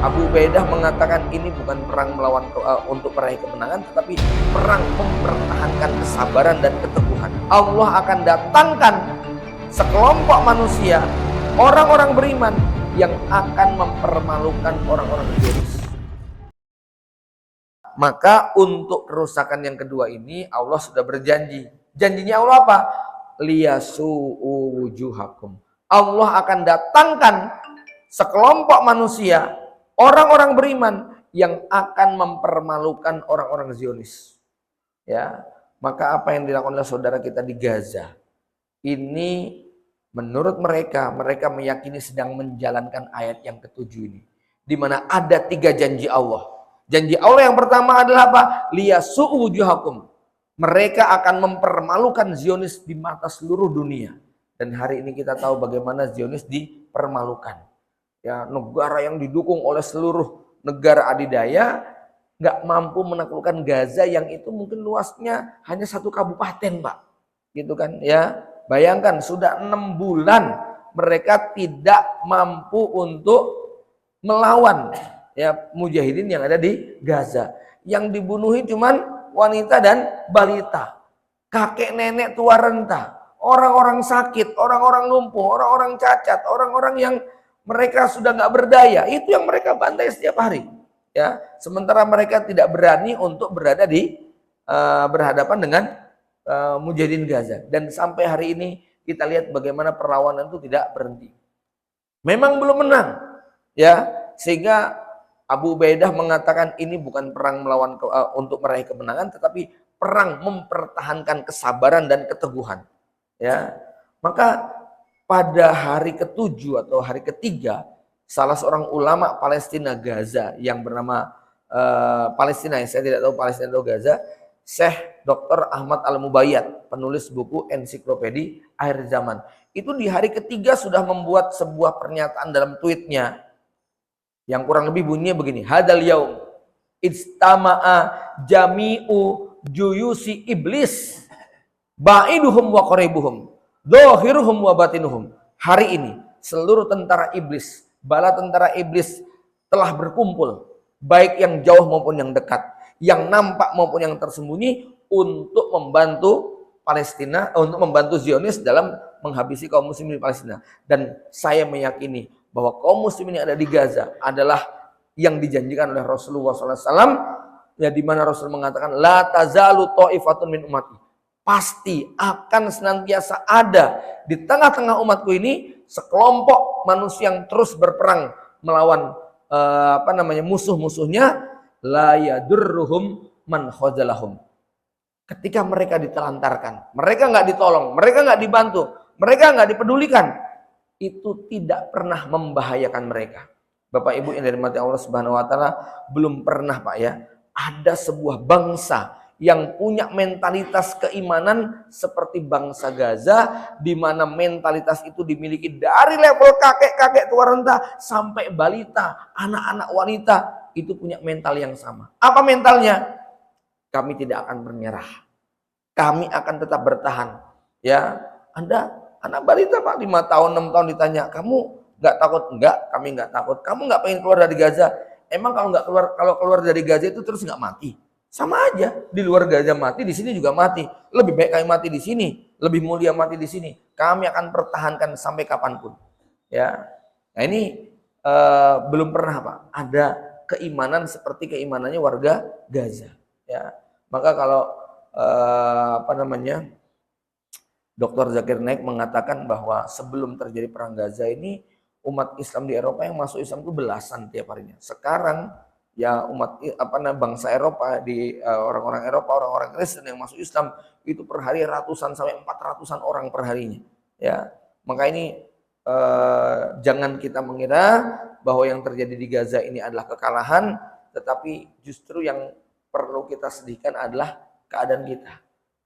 Abu Ubaidah mengatakan ini bukan perang untuk meraih kemenangan, tetapi perang mempertahankan kesabaran dan keteguhan. Allah akan datangkan sekelompok manusia, orang-orang beriman yang akan mempermalukan orang-orang Zionis. Maka untuk kerusakan yang kedua ini Allah sudah berjanji. Janjinya Allah apa? Liyasu'u wujuhakum. Allah akan datangkan sekelompok manusia, orang-orang beriman yang akan mempermalukan orang-orang Zionis. Ya, maka apa yang dilakukan oleh saudara kita di Gaza ini, menurut mereka meyakini sedang menjalankan ayat yang ketujuh ini, di mana ada 3 janji Allah. Janji Allah yang pertama adalah apa? Liyasu'u wujuhakum. Mereka akan mempermalukan Zionis di mata seluruh dunia. Dan hari ini kita tahu bagaimana Zionis dipermalukan. Ya, negara yang didukung oleh seluruh negara adidaya nggak mampu menaklukkan Gaza yang itu mungkin luasnya hanya 1 kabupaten, Pak. Gitu kan ya. Bayangkan sudah 6 bulan mereka tidak mampu untuk melawan ya mujahidin yang ada di Gaza. Yang dibunuhi cuman wanita dan balita, kakek nenek tua renta, orang-orang sakit, orang-orang lumpuh, orang-orang cacat, orang-orang yang mereka sudah nggak berdaya, itu yang mereka bantai setiap hari. Ya, sementara mereka tidak berani untuk berada di berhadapan dengan mujahidin Gaza. Dan sampai hari ini kita lihat bagaimana perlawanan itu tidak berhenti. Memang belum menang, ya, sehingga Abu Ubaidah mengatakan ini bukan perang untuk meraih kemenangan, tetapi perang mempertahankan kesabaran dan keteguhan. Ya, maka pada hari ke-7 atau hari ke-3, salah seorang ulama Palestina Gaza yang bernama Palestina, saya tidak tahu Palestina atau Gaza, Syekh Dr. Ahmad Al-Mubayyad, penulis buku Ensiklopedi Akhir Zaman, itu di hari ke-3 sudah membuat sebuah pernyataan dalam tweetnya yang kurang lebih bunyinya begini: hadal yaum istama'a jami'u juyusi iblis ba'iduhum wa qaribuhum dhahiruhum wa batinuhum. Hari ini seluruh tentara iblis, bala tentara iblis telah berkumpul, baik yang jauh maupun yang dekat, yang nampak maupun yang tersembunyi, untuk membantu Palestina, untuk membantu Zionis dalam menghabisi kaum muslimin di Palestina. Dan saya meyakini bahwa kaum muslimin yang ada di Gaza adalah yang dijanjikan oleh Rasulullah SAW, ya, di mana Rasul mengatakan la tazalu ta'ifatun min ummati, pasti akan senantiasa ada di tengah-tengah umatku ini sekelompok manusia yang terus berperang melawan musuh-musuhnya, la yadurruhum man khazalahum. Ketika mereka ditelantarkan, mereka nggak ditolong, mereka nggak dibantu, mereka nggak dipedulikan, itu tidak pernah membahayakan mereka. Bapak Ibu yang dirahmati Allah Subhanahu wa taala, belum pernah, Pak, ya, ada sebuah bangsa yang punya mentalitas keimanan seperti bangsa Gaza, di mana mentalitas itu dimiliki dari level kakek-kakek tua renta sampai balita, anak-anak wanita, itu punya mental yang sama. Apa mentalnya? Kami tidak akan menyerah. Kami akan tetap bertahan. Ya, Anda anak balita, Pak, 5 tahun, 6 tahun ditanya, kamu nggak takut? Enggak, kami nggak takut. Kamu nggak pengen keluar dari Gaza? Emang kalau keluar dari Gaza itu terus nggak mati? Sama aja, di luar Gaza mati, di sini juga mati. Lebih baik kami mati di sini, lebih mulia mati di sini. Kami akan pertahankan sampai kapanpun. Ya, nah ini belum pernah, Pak, ada keimanan seperti keimanannya warga Gaza. Ya, maka kalau Dr. Zakir Naik mengatakan bahwa sebelum terjadi perang Gaza ini, umat Islam di Eropa yang masuk Islam itu belasan tiap harinya. Sekarang ya bangsa Eropa, di orang-orang Eropa, orang-orang Kristen yang masuk Islam itu per hari ratusan sampai 400-an orang per harinya. Ya, maka ini jangan kita mengira bahwa yang terjadi di Gaza ini adalah kekalahan, tetapi justru yang perlu kita sedihkan adalah keadaan kita.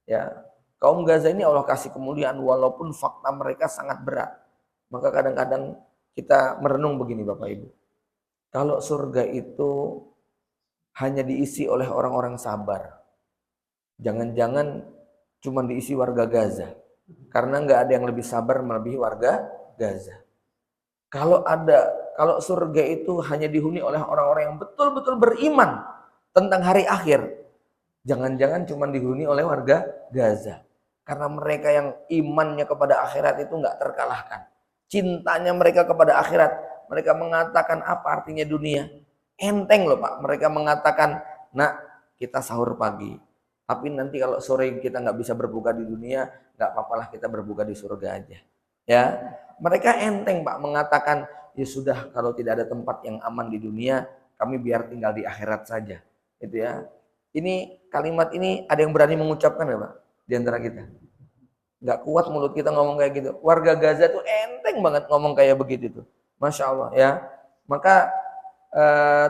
Ya, kaum Gaza ini Allah kasih kemuliaan walaupun fakta mereka sangat berat. Maka kadang-kadang kita merenung begini, Bapak Ibu. Kalau surga itu hanya diisi oleh orang-orang sabar, jangan-jangan cuma diisi warga Gaza. Karena nggak ada yang lebih sabar melebihi warga Gaza. Kalau kalau surga itu hanya dihuni oleh orang-orang yang betul-betul beriman tentang hari akhir, jangan-jangan cuma dihuni oleh warga Gaza. Karena mereka yang imannya kepada akhirat itu nggak terkalahkan. Cintanya mereka kepada akhirat. Mereka mengatakan apa artinya dunia. Enteng loh Pak. Mereka mengatakan, nak kita sahur pagi. Tapi nanti kalau sore kita nggak bisa berbuka di dunia, nggak apa-apalah kita berbuka di surga aja. Ya, mereka enteng Pak mengatakan, ya sudah kalau tidak ada tempat yang aman di dunia, kami biar tinggal di akhirat saja. Itu ya. Ini kalimat ini ada yang berani mengucapkan ya Pak di antara kita? Nggak kuat mulut kita ngomong kayak gitu. Warga Gaza tuh enteng banget ngomong kayak begitu tuh. Masya Allah ya. Maka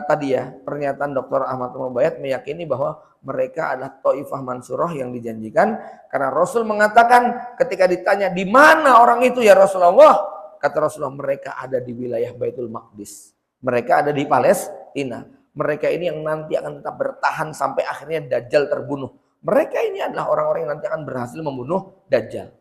tadi ya pernyataan Dr. Ahmad Mubayat meyakini bahwa mereka adalah Taifah Mansurah yang dijanjikan, karena Rasul mengatakan ketika ditanya di mana orang itu ya Rasulullah, kata Rasulullah mereka ada di wilayah Baitul Maqdis, mereka ada di Palestina, mereka ini yang nanti akan tetap bertahan sampai akhirnya Dajjal terbunuh, mereka ini adalah orang-orang yang nanti akan berhasil membunuh Dajjal.